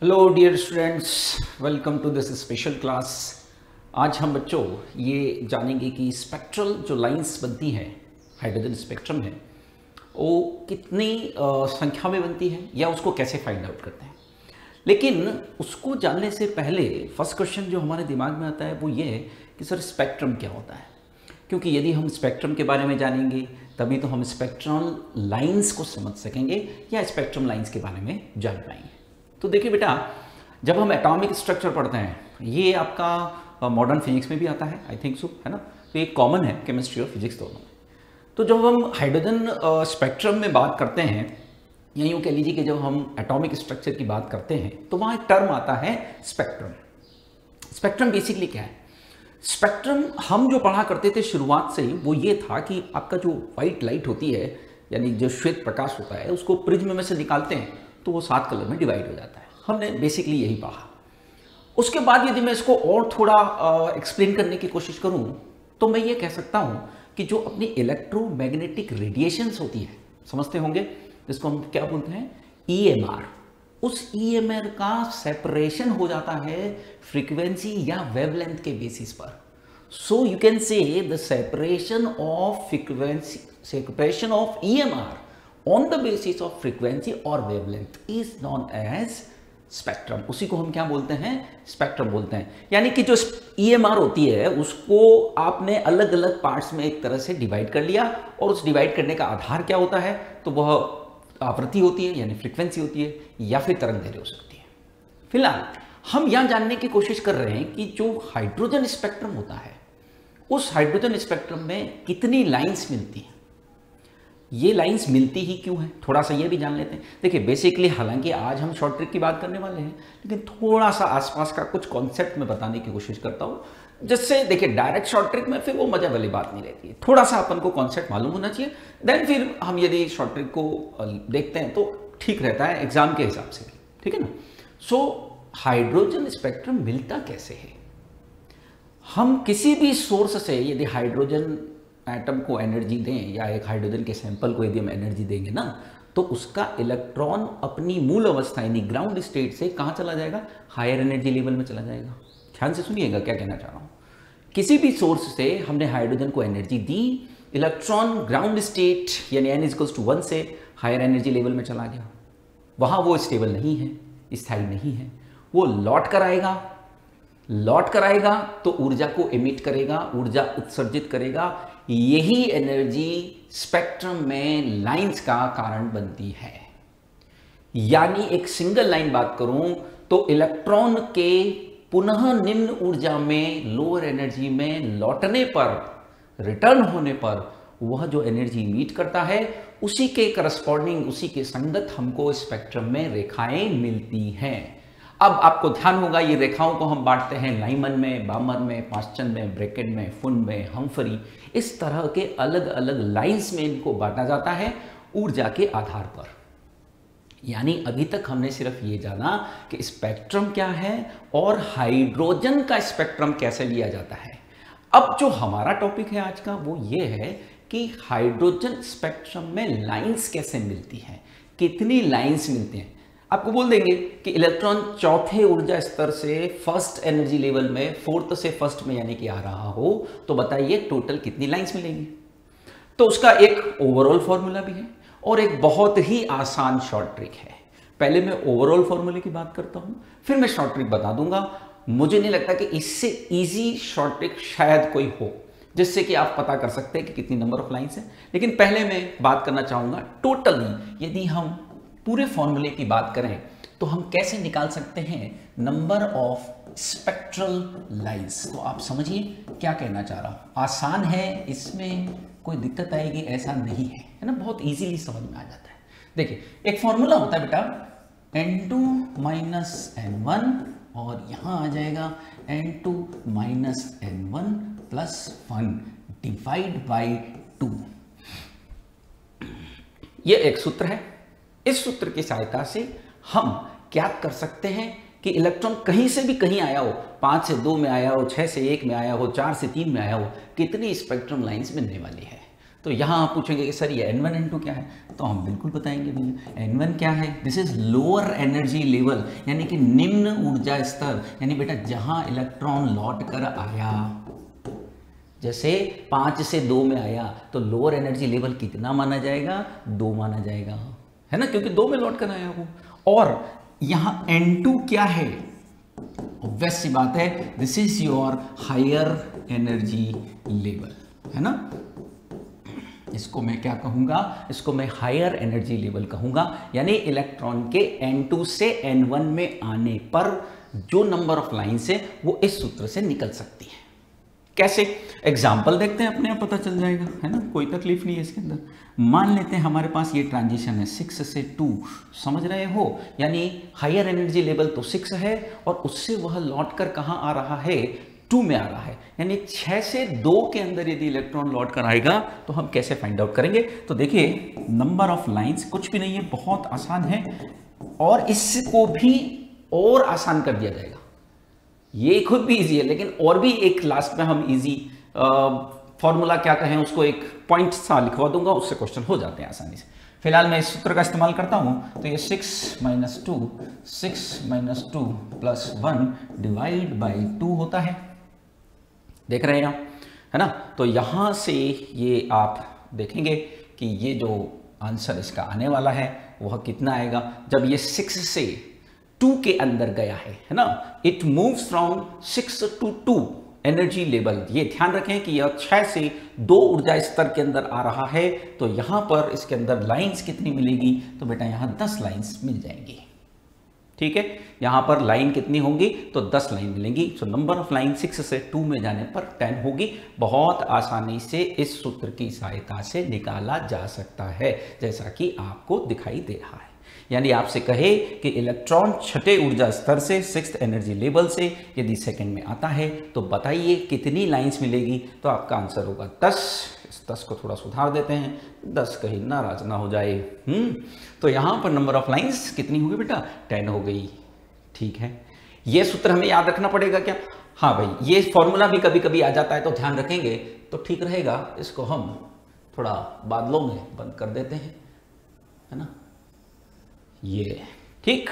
Hello dear students, welcome to this special class. आज हम बच्चों ये जानेंगे कि स्पेक्ट्रल जो लाइंस बनती हैं, हाइड्रोजन स्पेक्ट्रम है, वो कितनी संख्या में बनती है या उसको कैसे फाइंड आउट करते हैं। लेकिन उसको जानने से पहले फर्स्ट क्वेश्चन जो हमारे दिमाग में आता है वो ये है कि सर स्पेक्ट्रम क्या होता है। क्योंकि यदि हम स्पेक्ट्रम के बारे में जानेंगे तभी तो हम स्पेक्ट्रल लाइंस को समझ सकेंगे या स्पेक्ट्रम लाइंस के बारे में जान पाएंगे। तो देखिए बेटा, जब हम एटॉमिक स्ट्रक्चर पढ़ते हैं, ये आपका मॉडर्न फिजिक्स में भी आता है, आई थिंक सो, है ना। तो ये कॉमन है केमिस्ट्री और फिजिक्स दोनों में। तो जब हम हाइड्रोजन स्पेक्ट्रम में बात करते हैं, या यूँ कह लीजिए कि जब हम एटॉमिक स्ट्रक्चर की बात करते हैं तो वहाँ एक टर्म आता है स्पेक्ट्रम। स्पेक्ट्रम बेसिकली क्या है? स्पेक्ट्रम हम जो पढ़ा करते थे शुरुआत से ही वो ये था कि आपका जो वाइट लाइट होती है, यानी जो श्वेत प्रकाश होता है, उसको प्रिज्म में से निकालते हैं तो वो 7 कलर में डिवाइड हो जाता है। हमने बेसिकली यही पढ़ा। उसके बाद यदि मैं इसको और थोड़ा एक्सप्लेन करने की कोशिश करूं तो मैं ये कह सकता हूं कि जो अपनी इलेक्ट्रोमैग्नेटिक रेडिएशंस होती है, समझते होंगे, जिसको हम क्या बोलते हैं, ईएमआर, उस ईएमआर का सेपरेशन हो जाता है फ्रीक्वेंसी या वेवलेंथ के बेसिस पर। So you can say the separation of frequency, separation of EMR on the basis of frequency or wavelength is known as spectrum। उसी को हम क्या बोलते हैं? स्पेक्ट्रम बोलते हैं। यानी कि जो EMR होती है उसको आपने अलग अलग पार्ट्स में एक तरह से डिवाइड कर लिया, और उस डिवाइड करने का आधार क्या होता है? तो वह आवृत्ति होती है, यानी फ्रीक्वेंसी होती है, या फिर तरंग दैर्ध्य हो सकती है। फिलहाल हम यह जानने की कोशिश कर रहे हैं कि जो हाइड्रोजन स्पेक्ट्रम होता है, उस हाइड्रोजन स्पेक्ट्रम में कितनी लाइन्स मिलती हैं, ये लाइंस मिलती ही क्यों है, थोड़ा सा ये भी जान लेते हैं। देखिए बेसिकली, हालांकि आज हम शॉर्ट ट्रिक की बात करने वाले हैं, लेकिन थोड़ा सा आसपास का कुछ कॉन्सेप्ट में बताने की कोशिश करता हूँ, जिससे देखिए डायरेक्ट शॉर्ट ट्रिक में फिर वो मजा वाली बात नहीं रहती है। थोड़ा सा अपन को कॉन्सेप्ट मालूम होना चाहिए, देन फिर हम यदि शॉर्ट ट्रिक को देखते हैं तो ठीक रहता है एग्जाम के हिसाब से, ठीक है ना। सो हाइड्रोजन स्पेक्ट्रम मिलता कैसे है? हम किसी भी सोर्स से यदि हाइड्रोजन एटम को एनर्जी दें, या एक हाइड्रोजन के सैंपल को यदि हम एनर्जी देंगे ना, तो उसका इलेक्ट्रॉन अपनी मूल अवस्था यानी ग्राउंड स्टेट से कहाँ चला जाएगा? हायर एनर्जी लेवल में चला जाएगा। ध्यान से सुनिएगा क्या कहना चाह रहा हूँ। किसी भी सोर्स से हमने हाइड्रोजन को एनर्जी दी, इलेक्ट्रॉन ग्राउंड स्टेट यानी n=1 से हायर एनर्जी लेवल में चला गया। वहाँ वो स्टेबल नहीं है, स्थायी नहीं है, वो लौट कर आएगा तो ऊर्जा को एमिट करेगा, ऊर्जा उत्सर्जित करेगा। यही एनर्जी स्पेक्ट्रम में लाइंस का कारण बनती है। यानी एक सिंगल लाइन बात करूं तो इलेक्ट्रॉन के पुनः निम्न ऊर्जा में, लोअर एनर्जी में लौटने पर, रिटर्न होने पर, वह जो एनर्जी मीट करता है उसी के करस्पॉन्डिंग, उसी के संगत हमको स्पेक्ट्रम में रेखाएं मिलती हैं। अब आपको ध्यान होगा, ये रेखाओं को हम बांटते हैं लाइमन में, बामर में, पास्चन में, ब्रैकेट में, फुन में, हम्फरी, इस तरह के अलग अलग लाइंस में इनको बांटा जाता है ऊर्जा के आधार पर। यानी अभी तक हमने सिर्फ ये जाना कि स्पेक्ट्रम क्या है और हाइड्रोजन का स्पेक्ट्रम कैसे लिया जाता है। अब जो हमारा टॉपिक है आज का वो ये है कि हाइड्रोजन स्पेक्ट्रम में लाइंस कैसे मिलती हैं, कितनी लाइंस मिलती हैं। आपको बोल देंगे कि इलेक्ट्रॉन चौथे ऊर्जा स्तर से फर्स्ट एनर्जी लेवल में, फोर्थ से फर्स्ट में यानी कि आ रहा हो, तो बताइए टोटल कितनी लाइंस मिलेंगी। तो उसका एक ओवरऑल फॉर्मूला भी है और एक बहुत ही आसान शॉर्ट ट्रिक है। पहले मैं ओवरऑल फॉर्मूले की बात करता हूं, फिर मैं शॉर्ट ट्रिक बता दूंगा। मुझे नहीं लगता कि इससे इजी शॉर्ट ट्रिक शायद कोई हो जिससे कि आप पता कर सकते हैं कि कितनी नंबर ऑफ लाइंस है। लेकिन पहले मैं बात करना चाहूंगा टोटली, यदि हम पूरे फॉर्मूले की बात करें तो हम कैसे निकाल सकते हैं नंबर ऑफ स्पेक्ट्रल लाइंस। तो आप समझिए क्या कहना चाह रहा हूं। आसान है, इसमें कोई दिक्कत आएगी ऐसा नहीं है, है ना, बहुत इजीली समझ में आ जाता है। देखिए एक फॉर्मूला होता है बेटा, n2 - n1, और यहां आ जाएगा n2 - n1 + 1 डिवाइड बाई 2। ये एक सूत्र है। इस सूत्र की सहायता से हम क्या कर सकते हैं कि इलेक्ट्रॉन कहीं से भी कहीं आया हो, 5 से 2 में आया हो, 6 से 1 में आया हो, 4 से 3 में आया हो, कितनी स्पेक्ट्रम लाइंस मिलने वाली है। तो यहाँ आप पूछेंगे कि सर ये N1 N2 क्या है, तो हम बिल्कुल बताएंगे भैया N1 क्या है, this is lower energy level, यानी कि निम्न ऊर्जा स्तर, यानी बेटा जहाँ इलेक्ट्रॉन लौट कर आया, जैसे 5 से 2 में आया तो लोअर एनर्जी लेवल कितना माना जाएगा, 2 माना जाएगा, है ना, क्योंकि 2 में लौट कर आया वो। और यहाँ N2 क्या है, ऑब्वियस सी बात है, this is your higher energy level, है ना। इसको मैं क्या कहूंगा, इसको मैं हायर एनर्जी लेवल कहूंगा, यानी इलेक्ट्रॉन के N2 से N1 में आने पर जो नंबर ऑफ लाइन्स है वो इस सूत्र से निकल सकती है। कैसे, एग्जाम्पल देखते हैं, अपने आप पता चल जाएगा, है ना, कोई तकलीफ नहीं है इसके अंदर। मान लेते हैं हमारे पास ये ट्रांजिशन है 6 से 2, समझ रहे हो, यानी हायर एनर्जी लेवल तो 6 है और उससे वह लौट कर कहाँ आ रहा है, 2 में आ रहा है, यानी 6 से 2 के अंदर यदि इलेक्ट्रॉन लौट कर आएगा तो हम कैसे फाइंड आउट करेंगे। तो देखिए नंबर ऑफ लाइंस कुछ भी नहीं है, बहुत आसान है, और इसको भी और आसान कर दिया जाएगा। ये खुद भी इजी है, लेकिन और भी एक लास्ट में हम इजी फॉर्मूला क्या कहें उसको, एक पॉइंट सा लिखवा दूंगा, उससे क्वेश्चन हो जाते हैं आसानी से। फिलहाल मैं इस सूत्र का इस्तेमाल करता हूं, तो ये 6 - 2 6 - 2 + 1 डिवाइड बाई 2 होता है, देख रहे हैं आप, है ना। तो यहां से ये आप देखेंगे कि ये जो आंसर इसका आने वाला है वह कितना आएगा, जब ये 6 से 2 के अंदर गया है ना, it moves from 6 to 2 energy level. ये ध्यान रखें कि यह 6 से 2 ऊर्जा स्तर के अंदर आ रहा है, तो यहां पर इसके अंदर लाइंस कितनी मिलेगी, तो बेटा यहां 10 लाइंस मिल जाएंगी, ठीक है। यहां पर लाइन कितनी होंगी, तो 10 लाइन मिलेंगी। सो नंबर ऑफ लाइन 6 से 2 में जाने पर 10 होगी। बहुत आसानी से इस सूत्र की सहायता से निकाला जा सकता है, जैसा कि आपको दिखाई दे रहा है। यानी आपसे कहे कि इलेक्ट्रॉन छठे ऊर्जा स्तर से 6th एनर्जी लेवल से यदि सेकंड में आता है तो बताइए कितनी लाइंस मिलेगी, तो आपका आंसर होगा 10। इस 10 को थोड़ा सुधार देते हैं, 10 कहीं नाराज ना हो जाए। तो यहां पर नंबर ऑफ लाइंस कितनी होगी बेटा, 10 हो गई, ठीक है। ये सूत्र हमें याद रखना पड़ेगा क्या, हाँ भाई, ये फॉर्मूला भी कभी कभी आ जाता है तो ध्यान रखेंगे तो ठीक रहेगा। इसको हम थोड़ा बादलों में बंद कर देते हैं, है ना, ये ठीक,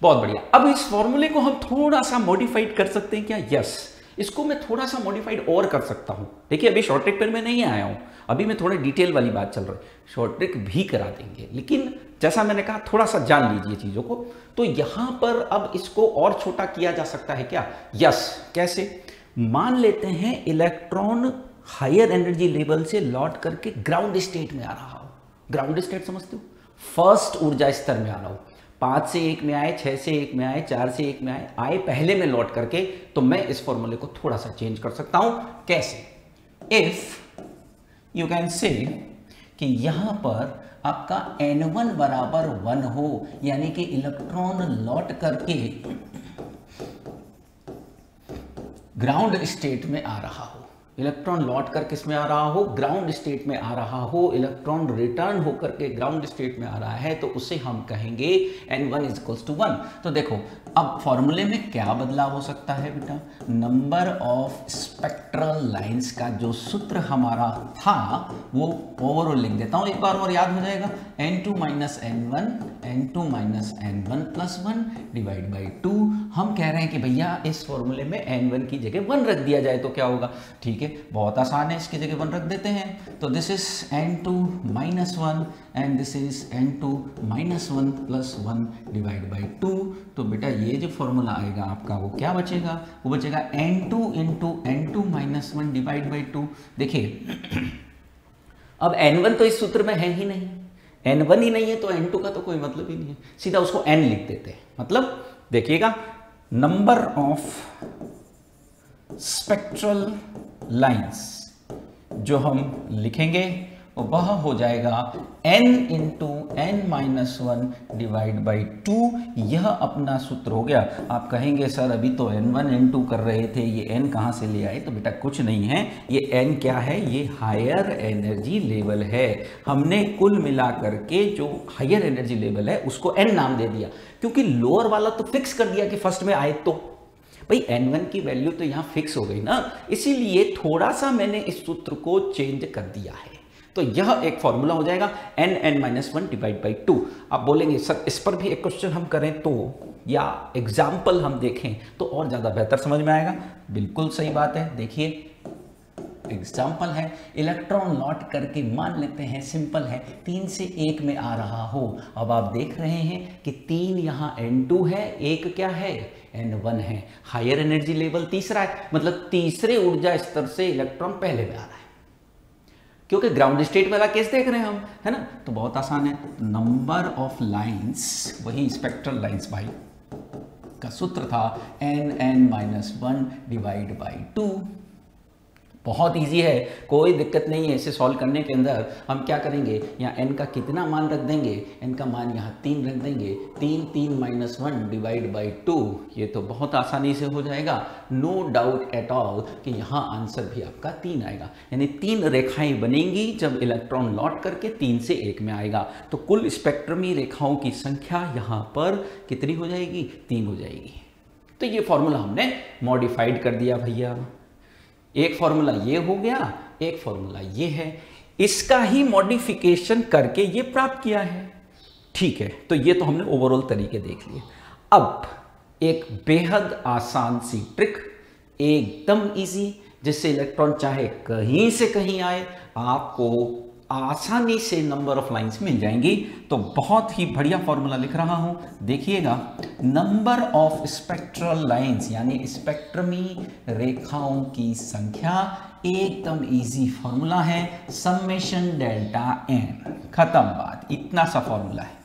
बहुत बढ़िया। अब इस फॉर्मूले को हम थोड़ा सा मॉडिफाइड कर सकते हैं क्या, यस, इसको मैं थोड़ा सा मॉडिफाइड और कर सकता हूं। देखिए अभी शॉर्ट ट्रिक पर मैं नहीं आया हूं, अभी मैं थोड़े डिटेल वाली बात चल रही है, शॉर्ट ट्रिक भी करा देंगे, लेकिन जैसा मैंने कहा थोड़ा सा जान लीजिए चीजों को। तो यहां पर अब इसको और छोटा किया जा सकता है क्या, यस, कैसे, मान लेते हैं इलेक्ट्रॉन हायर एनर्जी लेवल से लौट करके ग्राउंड स्टेट में आ रहा हो। ग्राउंड स्टेट समझते हो, फर्स्ट ऊर्जा स्तर में आ रहा हो, 5 से 1 में आए, 6 से 1 में आए, 4 से 1 में आए पहले में लौट करके, तो मैं इस फॉर्मूले को थोड़ा सा चेंज कर सकता हूं। कैसे, इफ यू कैन से कि यहां पर आपका N1 बराबर 1 हो, यानी कि इलेक्ट्रॉन लौट करके ग्राउंड स्टेट में आ रहा हो, इलेक्ट्रॉन लौट कर किस में आ रहा हो, ग्राउंड स्टेट में आ रहा हो, इलेक्ट्रॉन रिटर्न होकर के ग्राउंड स्टेट में आ रहा है, तो उसे हम कहेंगे N1 = 1। तो देखो अब फॉर्मूले में क्या बदलाव हो सकता है बेटा, नंबर ऑफ स्पेक्ट्रल लाइंस का जो सूत्र हमारा था वो ओवरऑल लिख देता हूं, एक बार और याद हो जाएगा, N2 - N1 N2 - N1 + 1 divide by 2। हम कह रहे हैं कि भैया इस फॉर्मूले में N1 की जगह 1 रख दिया जाए तो क्या होगा, ठीक है, बहुत आसान है, इसकी जगह 1 रख देते हैं। तो this is N2 - 1 and this is N2 - 1 + 1 divide by 2। तो बेटा ये जो फॉर्मूला आएगा आपका वो क्या बचेगा, वो बचेगा N2 × N2 - 1 डिवाइड बाई 2। देखिए अब N1 तो इस सूत्र में है ही नहीं, N1 ही नहीं है तो N2 का तो कोई मतलब ही नहीं है, सीधा उसको N लिख देते हैं। मतलब देखिएगा नंबर ऑफ स्पेक्ट्रल लाइंस जो हम लिखेंगे वह हो जाएगा N × N - 1 डिवाइड बाई 2। यह अपना सूत्र हो गया। आप कहेंगे सर अभी तो N1 N2 कर रहे थे, ये N कहाँ से ले आए, तो बेटा कुछ नहीं है, ये N क्या है, ये हायर एनर्जी लेवल है। हमने कुल मिला करके जो हायर एनर्जी लेवल है उसको N नाम दे दिया, क्योंकि लोअर वाला तो फिक्स कर दिया कि फर्स्ट में आए, तो भाई N1 की वैल्यू तो यहाँ फिक्स हो गई ना, इसीलिए थोड़ा सा मैंने इस सूत्र को चेंज कर दिया है। तो यह एक फॉर्मूला हो जाएगा n(n-1) डिवाइड बाई 2। आप बोलेंगे सर इस पर भी एक क्वेश्चन हम करें तो, या एग्जाम्पल हम देखें तो और ज़्यादा बेहतर समझ में आएगा। बिल्कुल सही बात है। देखिए एग्जाम्पल है, इलेक्ट्रॉन लौट करके मान लेते हैं, सिंपल है, 3 से 1 में आ रहा हो। अब आप देख रहे हैं कि 3 यहाँ n2 है, 1 क्या है n1 है। हायर एनर्जी लेवल तीसरा है, मतलब तीसरे ऊर्जा स्तर से इलेक्ट्रॉन पहले में आ रहा है, क्योंकि ग्राउंड स्टेट वाला केस देख रहे हैं हम, है ना। तो बहुत आसान है, नंबर ऑफ लाइंस, वही स्पेक्ट्रल लाइंस भाई का सूत्र था n(n-1) डिवाइड बाई 2। बहुत इजी है, कोई दिक्कत नहीं है इसे सॉल्व करने के अंदर। हम क्या करेंगे, यहाँ n का कितना मान रख देंगे, n का मान यहाँ 3 रख देंगे, 3(3-1) डिवाइड बाई 2। ये तो बहुत आसानी से हो जाएगा, नो डाउट एट ऑल कि यहाँ आंसर भी आपका 3 आएगा। यानी 3 रेखाएं बनेंगी जब इलेक्ट्रॉन लौट करके 3 से 1 में आएगा। तो कुल स्पेक्ट्रमी रेखाओं की संख्या यहाँ पर कितनी हो जाएगी, 3 हो जाएगी। तो ये फॉर्मूला हमने मॉडिफाइड कर दिया भैया। एक फॉर्मूला ये हो गया, एक फॉर्मूला ये है, इसका ही मॉडिफिकेशन करके ये प्राप्त किया है। ठीक है, तो ये तो हमने ओवरऑल तरीके देख लिए। अब एक बेहद आसान सी ट्रिक, एकदम इजी, जिससे इलेक्ट्रॉन चाहे कहीं से कहीं आए आपको आसानी से नंबर ऑफ लाइंस मिल जाएंगी। तो बहुत ही बढ़िया फॉर्मूला लिख रहा हूं, देखिएगा। नंबर ऑफ स्पेक्ट्रल लाइंस यानी स्पेक्ट्रमी रेखाओं की संख्या, एकदम इजी फॉर्मूला है, समेशन डेल्टा n, खत्म बात, इतना सा फॉर्मूला है।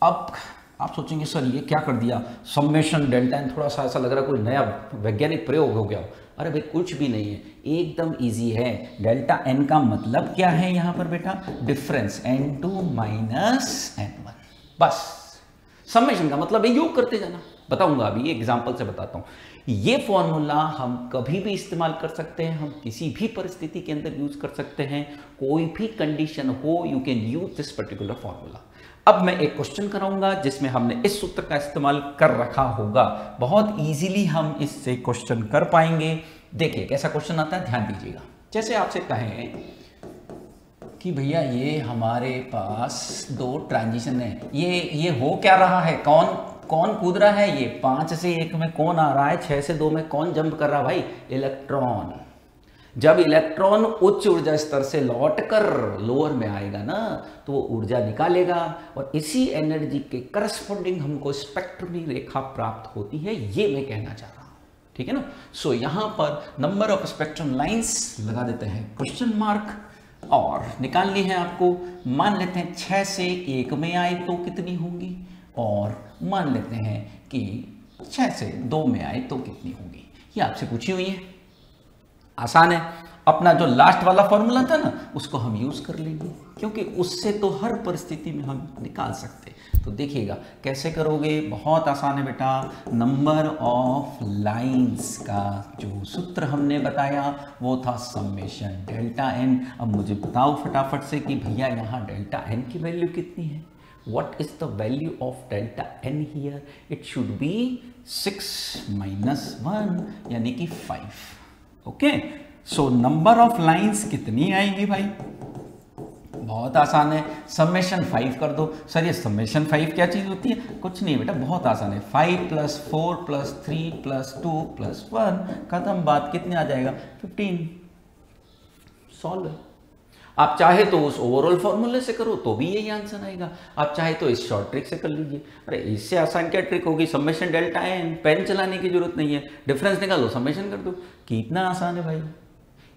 अब आप सोचेंगे सर ये क्या कर दिया, समेशन डेल्टा n, थोड़ा सा ऐसा लग रहा है कोई नया वैज्ञानिक प्रयोग हो गया। अरे भाई कुछ भी नहीं है, एकदम इजी है। डेल्टा n का मतलब क्या है यहाँ पर बेटा, डिफरेंस n2 माइनस n1, बस। समेशन का मतलब है योग करते जाना, बताऊंगा अभी एग्जांपल से बताता हूँ। ये फॉर्मूला हम कभी भी इस्तेमाल कर सकते हैं, हम किसी भी परिस्थिति के अंदर यूज कर सकते हैं, कोई भी कंडीशन हो, you can use this particular formula. अब मैं एक क्वेश्चन कराऊंगा जिसमें हमने इस सूत्र का इस्तेमाल कर रखा होगा, बहुत इजीली हम इससे क्वेश्चन कर पाएंगे। देखिए कैसा क्वेश्चन आता है, ध्यान दीजिएगा। जैसे आपसे कहें कि भैया ये हमारे पास 2 ट्रांजिशन है, ये हो क्या रहा है, कौन कूद रहा है, ये 5 से 1 में कौन आ रहा है, 6 से 2 में कौन जंप कर रहा है भाई, इलेक्ट्रॉन। जब इलेक्ट्रॉन उच्च ऊर्जा स्तर से लौटकर लोअर में आएगा ना, तो वो ऊर्जा निकालेगा और इसी एनर्जी के करस्पॉन्डिंग हमको स्पेक्ट्रमी रेखा प्राप्त होती है, ये मैं कहना चाह रहा हूं। ठीक है ना। सो यहां पर नंबर ऑफ स्पेक्ट्रम लाइंस लगा देते हैं क्वेश्चन मार्क, और निकालनी है आपको। मान लेते हैं 6 से 1 में आए तो कितनी होंगी, और मान लेते हैं कि 6 से 2 में आए तो कितनी होंगी, ये आपसे पूछी हुई है। आसान है, अपना जो लास्ट वाला फॉर्मूला था ना उसको हम यूज कर लेंगे, क्योंकि उससे तो हर परिस्थिति में हम निकाल सकते। तो देखिएगा कैसे करोगे, बहुत आसान है बेटा। नंबर ऑफ लाइंस का जो सूत्र हमने बताया वो था समेशन डेल्टा n। अब मुझे बताओ फटाफट से कि भैया यहाँ डेल्टा n की वैल्यू कितनी है। What is the value of delta n here? It should be 6 minus 1 यानी कि 5। Okay, so number of lines कितनी आएगी भाई, बहुत आसान है, समेशन 5 कर दो। सर ये समेशन 5 क्या चीज होती है, कुछ नहीं बेटा, बहुत आसान है, 5 + 4 + 3 + 2 + 1, खत्म बात। कितने आ जाएगा, 15। सॉल्व। आप चाहे तो उस ओवरऑल फॉर्मूले से करो तो भी यही आंसर आएगा, आप चाहे तो इस शॉर्ट ट्रिक से कर लीजिए। अरे इससे आसान क्या ट्रिक होगी, समेशन डेल्टा n, पेन चलाने की जरूरत नहीं है, डिफरेंस निकालो समेशन कर दो। कितना आसान है भाई,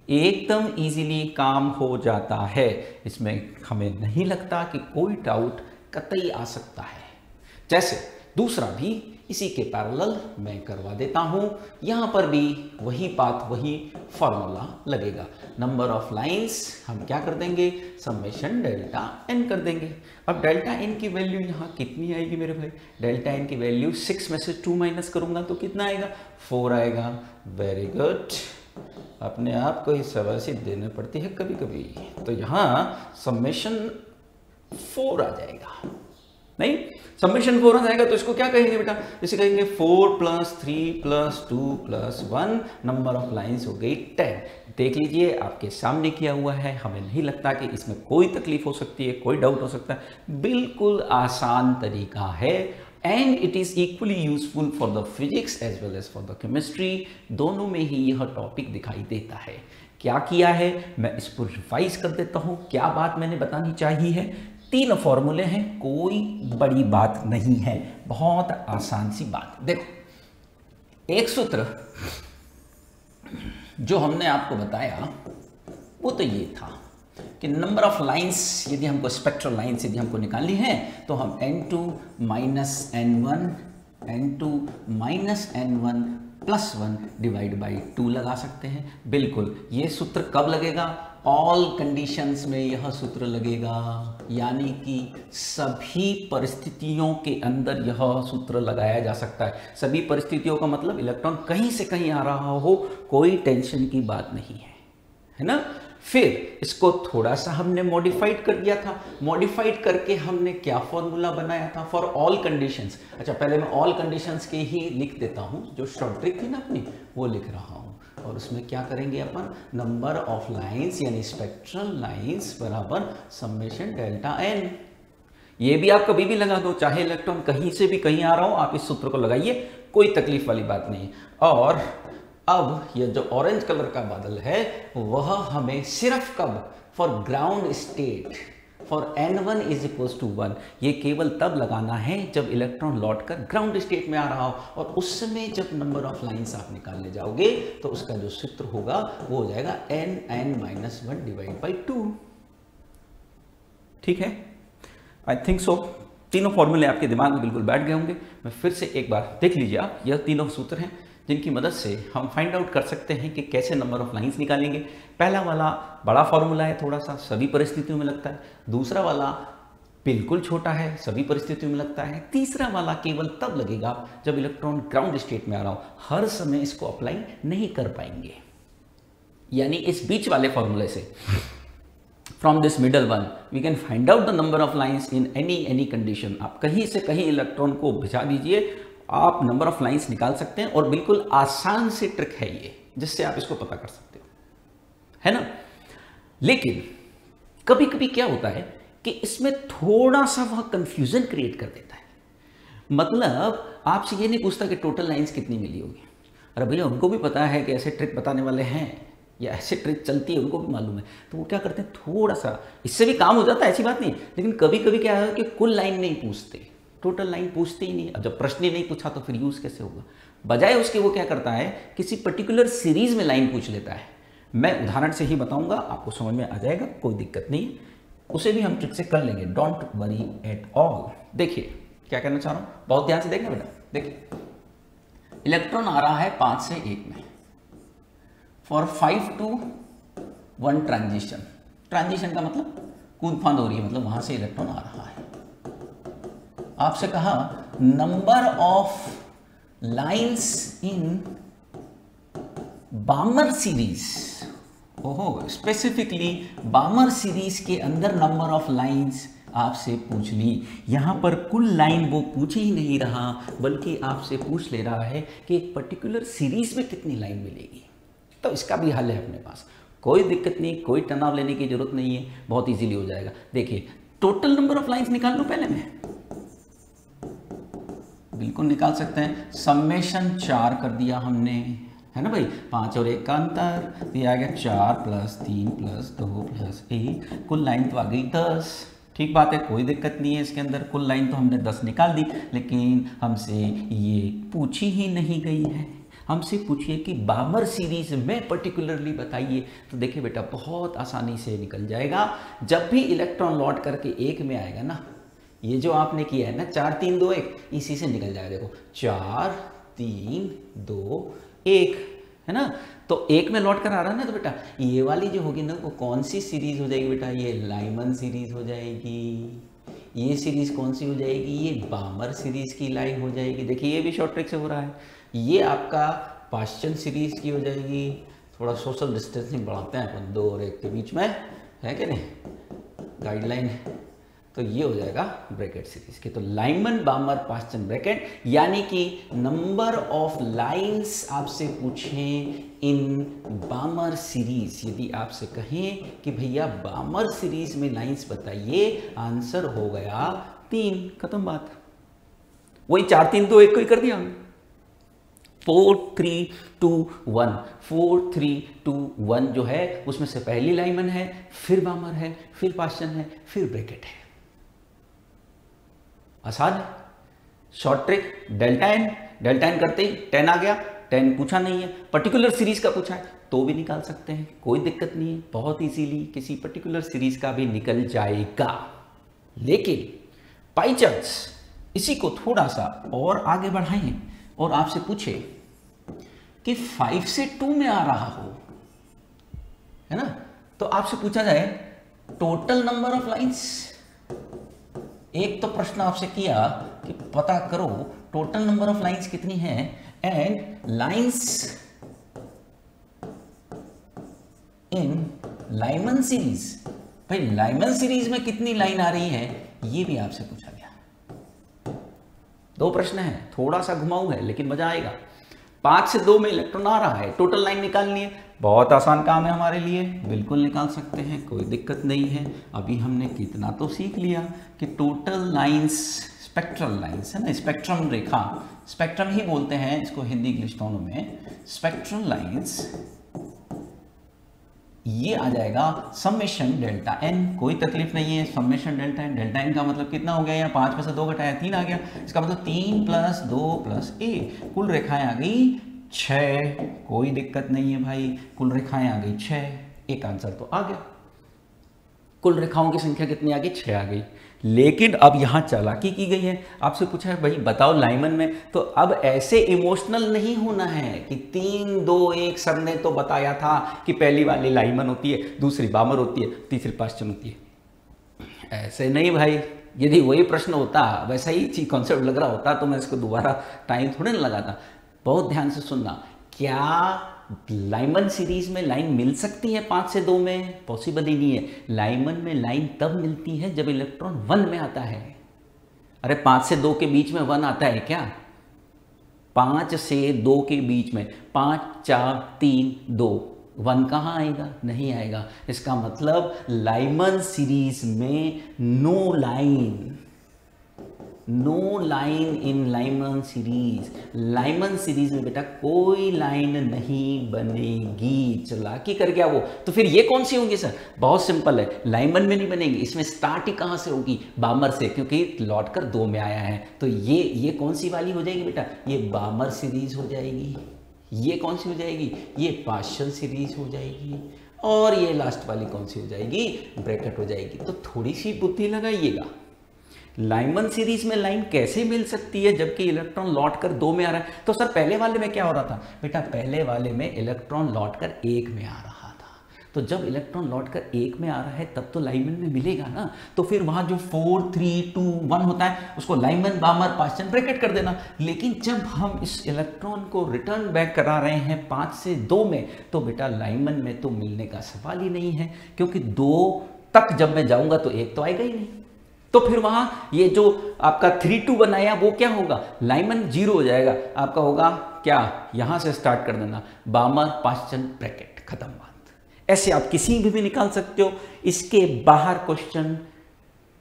एकदम इजीली काम हो जाता है, इसमें हमें नहीं लगता कि कोई डाउट कतई आ सकता है। जैसे दूसरा भी इसी के पैरेलल मैं करवा देता हूं, यहां पर भी वही बात, वही फॉर्मूला लगेगा। नंबर ऑफ लाइंस हम क्या कर देंगे, समेशन डेल्टा n कर देंगे। अब डेल्टा n की वैल्यू यहां कितनी आएगी मेरे भाई, डेल्टा n की वैल्यू 6 में से 2 माइनस करूंगा तो कितना आएगा, 4 आएगा। वेरी गुड, अपने आप को ही शाबाशी देनी पड़ती है कभी कभी। तो यहां समेशन 4 आ जाएगा, नहीं समेशन 4 आ जाएगा तो इसको क्या कहेंगे बेटा, इसे कहेंगे 4 + 3 + 2 + 1, नंबर ऑफ लाइंस हो गई 10। देख लीजिए, आपके सामने किया हुआ है, हमें नहीं लगता कि इसमें कोई तकलीफ हो सकती है, कोई डाउट हो सकता है। बिल्कुल आसान तरीका है and it is equally useful for the physics as well as for the chemistry. दोनों में ही यह टॉपिक दिखाई देता है। क्या किया है, मैं इसको रिवाइज कर देता हूँ। क्या बात मैंने बतानी चाहिए है, 3 फॉर्मूले हैं, कोई बड़ी बात नहीं है, बहुत आसान सी बात। देखो, एक सूत्र जो हमने आपको बताया वो तो ये था कि नंबर ऑफ लाइंस यदि हमको स्पेक्ट्रल लाइंस यदि हमको निकालनी है तो हम n2 minus n1 n2 minus n1 plus 1 divide by 2 लगा सकते हैं। बिल्कुल, ये सूत्र कब लगेगा, ऑल कंडीशंस में यह सूत्र लगेगा, यानी कि सभी परिस्थितियों के अंदर यह सूत्र लगाया जा सकता है। सभी परिस्थितियों का मतलब इलेक्ट्रॉन कहीं से कहीं आ रहा हो, कोई टेंशन की बात नहीं है ना। फिर इसको थोड़ा सा हमने मॉडिफाइड कर दिया था। मॉडिफाइड करके हमने क्या फॉर्मूला बनाया था फॉर ऑल कंडीशंस। अच्छा, पहले मैं ऑल कंडीशंस के ही लिख देता हूं, जो शॉर्ट ट्रिक थी ना अपनी, वो लिख रहा हूं। और उसमें क्या करेंगे अपन, नंबर ऑफ लाइंस यानी स्पेक्ट्रल लाइंस बराबर समेशन डेल्टा एन। ये भी आप कभी भी लगा दो, चाहे इलेक्ट्रॉन कहीं से भी कहीं आ रहा हो, आप इस सूत्र को लगाइए, कोई तकलीफ वाली बात नहीं। और अब ये जो ऑरेंज कलर का बादल है वह हमें सिर्फ कब, for ground state, for n1 is equals to 1, ये केवल तब लगाना है जब इलेक्ट्रॉन लौटकर ग्राउंड स्टेट में आ रहा हो। और उस समय जब नंबर ऑफ लाइंस आप निकालने जाओगे तो उसका जो सूत्र होगा वो हो जाएगा n(-1) डिवाइड बाई 2। ठीक है, आई थिंक सो तीनों फॉर्मूले आपके दिमाग में बिल्कुल बैठ गए होंगे। मैं फिर से एक बार देख लीजिए आप, यह तीनों सूत्र हैं जिनकी मदद से हम फाइंड आउट कर सकते हैं कि कैसे नंबर ऑफ लाइंस निकालेंगे। पहला वाला बड़ा फॉर्मूला है, थोड़ा सा सभी परिस्थितियों में लगता है। दूसरा वाला बिल्कुल छोटा है, सभी परिस्थितियों में लगता है। तीसरा वाला केवल तब लगेगा जब इलेक्ट्रॉन ग्राउंड स्टेट में आ रहा हो, हर समय इसको अप्लाई नहीं कर पाएंगे। यानी इस बीच वाले फॉर्मूले से, from this middle one, we can find out the number of lines in any condition. आप कहीं से कहीं इलेक्ट्रॉन को भिजा दीजिए, आप नंबर ऑफ लाइंस निकाल सकते हैं। और बिल्कुल आसान सी ट्रिक है ये, जिससे आप इसको पता कर सकते हो, है ना। लेकिन कभी कभी क्या होता है कि इसमें थोड़ा सा वह कंफ्यूजन क्रिएट कर देता है। मतलब आपसे ये नहीं पूछता कि टोटल लाइंस कितनी मिली होगी। अरे भैया, उनको भी पता है कि ऐसे ट्रिक बताने वाले हैं या ऐसे ट्रिक चलती है, उनको भी मालूम है। तो वो क्या करते हैं, थोड़ा सा इससे भी काम हो जाता है, ऐसी बात नहीं। लेकिन कभी कभी क्या है कि कुल लाइन नहीं पूछते, टोटल लाइन पूछते ही नहीं। अब जब प्रश्न ही नहीं पूछा तो फिर यूज कैसे होगा। बजाय उसके वो क्या करता है, किसी पर्टिकुलर सीरीज में लाइन पूछ लेता है। मैं उदाहरण से ही बताऊंगा, आपको समझ में आ जाएगा, कोई दिक्कत नहीं है। उसे भी हम ट्रिक से कर लेंगे, डोंट वरी एट ऑल। देखिए क्या कहना चाह रहा हूं, बहुत ध्यान से देखना बेटा। देखिए, इलेक्ट्रॉन आ रहा है 5 से 1 में, फॉर 5 to 1 ट्रांजिशन। ट्रांजिशन का मतलब कूद फांद हो रही है, मतलब वहां से इलेक्ट्रॉन आ रहा है। आपसे कहा number of lines in बामर series. ओहो, स्पेसिफिकली बामर सीरीज के अंदर नंबर ऑफ लाइंस आपसे पूछ ली। यहां पर कुल लाइन वो पूछ ही नहीं रहा, बल्कि आपसे पूछ ले रहा है कि एक पर्टिकुलर सीरीज में कितनी लाइन मिलेगी। तो इसका भी हल है अपने पास, कोई दिक्कत नहीं, कोई तनाव लेने की जरूरत नहीं है, बहुत इजीली हो जाएगा। देखिए, टोटल नंबर ऑफ लाइंस निकाल लो पहले मैं, बिल्कुल निकाल सकते हैं। समेशन 4 कर दिया हमने, है ना भाई, 5 और 1 का अंतर, तो ये आ गया 4 + 3 + 2 + 1, कुल लाइन तो आ गई 10। ठीक बात है, कोई दिक्कत नहीं है इसके अंदर, कुल लाइन तो हमने 10 निकाल दी। लेकिन हमसे ये पूछी ही नहीं गई है, हमसे पूछिए कि बामर सीरीज में पर्टिकुलरली बताइए। तो देखिए बेटा, बहुत आसानी से निकल जाएगा। जब भी इलेक्ट्रॉन लौट करके 1 में आएगा ना, ये जो आपने किया है ना 4 3 2 1, इसी से निकल जाएगा। देखो 4 3 2 1, है ना। तो 1 में लौट कर आ रहा है ना, तो बेटा ये वाली जो होगी ना, वो कौन सी सीरीज हो जाएगी बेटा, ये लाइमन सीरीज हो जाएगी। ये सीरीज कौन सी हो जाएगी, ये बामर सीरीज की लाइन हो जाएगी। देखिए, ये भी शॉर्ट ट्रिक से हो रहा है। ये आपका पाश्चन सीरीज की हो जाएगी। थोड़ा सोशल डिस्टेंसिंग बढ़ाते हैं अपन 2 और 1 के बीच में, है कि नहीं, गाइडलाइन तो ये हो जाएगा ब्रैकेट सीरीज के। तो लाइमन बामर पास्चन ब्रैकेट, यानी कि नंबर ऑफ लाइंस आपसे पूछें इन बामर सीरीज। यदि आपसे कहें कि भैया बामर सीरीज में लाइंस बताइए, आंसर हो गया 3, खत्म बात। वही 4 3 2 1 को ही कर दिया हमने। 4 3 2 1, 4 3 2 1 जो है उसमें से पहली लाइमन है, फिर बामर है, फिर पास्चन है, फिर ब्रैकेट है। आसान है। शॉर्ट ट्रिक, डेल्टा एन करते ही 10 आ गया। 10 पूछा नहीं है, पर्टिकुलर सीरीज का पूछा है तो भी निकाल सकते हैं, कोई दिक्कत नहीं है। बहुत इजीली किसी पर्टिकुलर सीरीज का भी निकल जाएगा। लेकिन बाई चांस इसी को थोड़ा सा और आगे बढ़ाएं और आपसे पूछे कि 5 से 2 में आ रहा हो, है ना, तो आपसे पूछा जाए टोटल नंबर ऑफ लाइंस। एक तो प्रश्न आपसे किया कि पता करो टोटल नंबर ऑफ लाइंस कितनी है and lines in Lyman series. भाई लाइमन सीरीज में कितनी लाइन आ रही है ये भी आपसे पूछा गया। 2 प्रश्न है, थोड़ा सा घुमाऊ है लेकिन मजा आएगा। 5 से 2 में इलेक्ट्रॉन आ रहा है, टोटल लाइन निकालनी है। बहुत आसान काम है हमारे लिए, बिल्कुल निकाल सकते हैं, कोई दिक्कत नहीं है। अभी हमने कितना तो सीख लिया कि टोटल लाइंस, स्पेक्ट्रल लाइंस है ना, स्पेक्ट्रम रेखा, स्पेक्ट्रम ही बोलते हैं इसको हिंदी इंग्लिश दोनों में। स्पेक्ट्रल लाइंस ये आ जाएगा समेशन डेल्टा एन, कोई तकलीफ नहीं है। Summation delta n, delta n का मतलब कितना हो गया, यहाँ 5 में से 2 घटाया 3 आ गया। इसका मतलब 3 + 2 + a, कुल रेखाएं आ गई 6। कोई दिक्कत नहीं है भाई, कुल रेखाएं आ गई 6। एक आंसर तो आ गया। कुल रेखाओं की संख्या कितनी आ गई, 6 आ गई। लेकिन अब यहां चालाकी की गई है, आपसे पूछा है भाई बताओ लाइमन में, तो अब ऐसे इमोशनल नहीं होना है कि 3 2 1 सब ने तो बताया था कि पहली वाली लाइमन होती है, दूसरी बामर होती है, तीसरी पास्चन होती है। ऐसे नहीं भाई, यदि वही प्रश्न होता, वैसा ही कॉन्सेप्ट लग रहा होता तो मैं इसको दोबारा टाइम थोड़े ना लगाता। बहुत ध्यान से सुनना, क्या लाइमन सीरीज में लाइन मिल सकती है 5 से 2 में? पॉसिबल ही नहीं है। लाइमन में लाइन तब मिलती है जब इलेक्ट्रॉन 1 में आता है। अरे 5 से 2 के बीच में 1 आता है क्या? 5 से 2 के बीच में 5 4 3 2, 1 कहाँ आएगा? नहीं आएगा। इसका मतलब लाइमन सीरीज में no line in Lyman series. Lyman series में बेटा कोई लाइन नहीं बनेगी। चालाकी कर गया वो, तो फिर ये कौन सी होंगी सर? बहुत सिंपल है, लाइमन में नहीं बनेगी। इसमें स्टार्ट ही कहाँ से होगी? बामर से, क्योंकि लौटकर 2 में आया है। तो ये कौन सी वाली हो जाएगी बेटा? ये बामर सीरीज हो जाएगी। ये कौन सी हो जाएगी? ये पास्चन सीरीज हो जाएगी। और ये लास्ट वाली कौन सी हो जाएगी? ब्रैकेट हो जाएगी। तो थोड़ी सी बुद्धि लगाइएगा। लाइमन सीरीज में लाइन कैसे मिल सकती है जबकि इलेक्ट्रॉन लौटकर 2 में आ रहा है? तो सर पहले वाले में क्या हो रहा था? बेटा पहले वाले में इलेक्ट्रॉन लौटकर 1 में आ रहा था। तो जब इलेक्ट्रॉन लौटकर 1 में आ रहा है तब तो लाइमन में मिलेगा ना। तो फिर वहां जो 4 3 2 1 होता है उसको लाइमन बामर पास्चन ब्रैकेट कर देना। लेकिन जब हम इस इलेक्ट्रॉन को रिटर्न बैक करा रहे हैं 5 से 2 में, तो बेटा लाइमन में तो मिलने का सवाल ही नहीं है, क्योंकि 2 तक जब मैं जाऊंगा तो 1 तो आएगा ही नहीं। तो फिर वहां ये जो आपका 3 2 बनाया वो क्या होगा? लाइमन 0 हो जाएगा। आपका होगा क्या? यहां से स्टार्ट कर देना, बामर पास्चन ब्रैकेट, खत्म बात। ऐसे आप किसी भी निकाल सकते हो। इसके बाहर question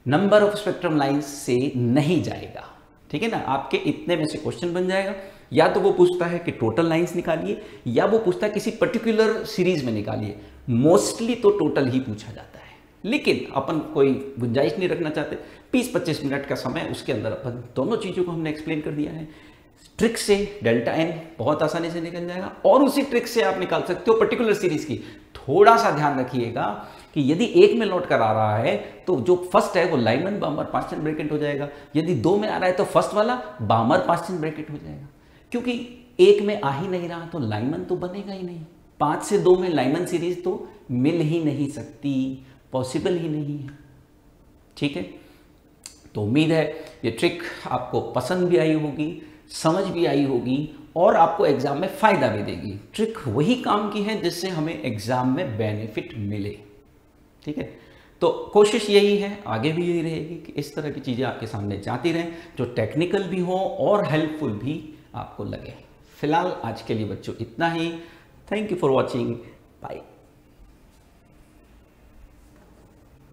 number of spectrum lines से नहीं जाएगा, ठीक है ना। आपके इतने में से क्वेश्चन बन जाएगा। या तो वो पूछता है कि टोटल लाइंस निकालिए, या वो पूछता है किसी पर्टिकुलर सीरीज में निकालिए। मोस्टली तो टोटल ही पूछा जाता है, लेकिन अपन कोई गुंजाइश नहीं रखना चाहते। 20-25 मिनट का समय, उसके अंदर अपन दोनों चीज़ों को हमने एक्सप्लेन कर दिया है। ट्रिक से डेल्टा एन बहुत आसानी से निकल जाएगा, और उसी ट्रिक से आप निकाल सकते हो पर्टिकुलर सीरीज की। थोड़ा सा ध्यान रखिएगा कि यदि 1 में लौट कर आ रहा है तो जो फर्स्ट है वो लाइमन बामर पास्चन ब्रैकेट हो जाएगा। यदि 2 में आ रहा है तो फर्स्ट वाला बामर पास्चन ब्रैकेट हो जाएगा। क्योंकि 1 में आ ही नहीं रहा तो लाइमन तो बनेगा ही नहीं। 5 से 2 में लाइमन सीरीज तो मिल ही नहीं सकती, पॉसिबल ही नहीं है, ठीक है। तो उम्मीद है ये ट्रिक आपको पसंद भी आई होगी, समझ भी आई होगी, और आपको एग्जाम में फायदा भी देगी। ट्रिक वही काम की है जिससे हमें एग्जाम में बेनिफिट मिले, ठीक है। तो कोशिश यही है, आगे भी यही रहेगी कि इस तरह की चीज़ें आपके सामने जाती रहें जो टेक्निकल भी हो और हेल्पफुल भी आपको लगे। फिलहाल आज के लिए बच्चों इतना ही। Thank you for watching. Bye.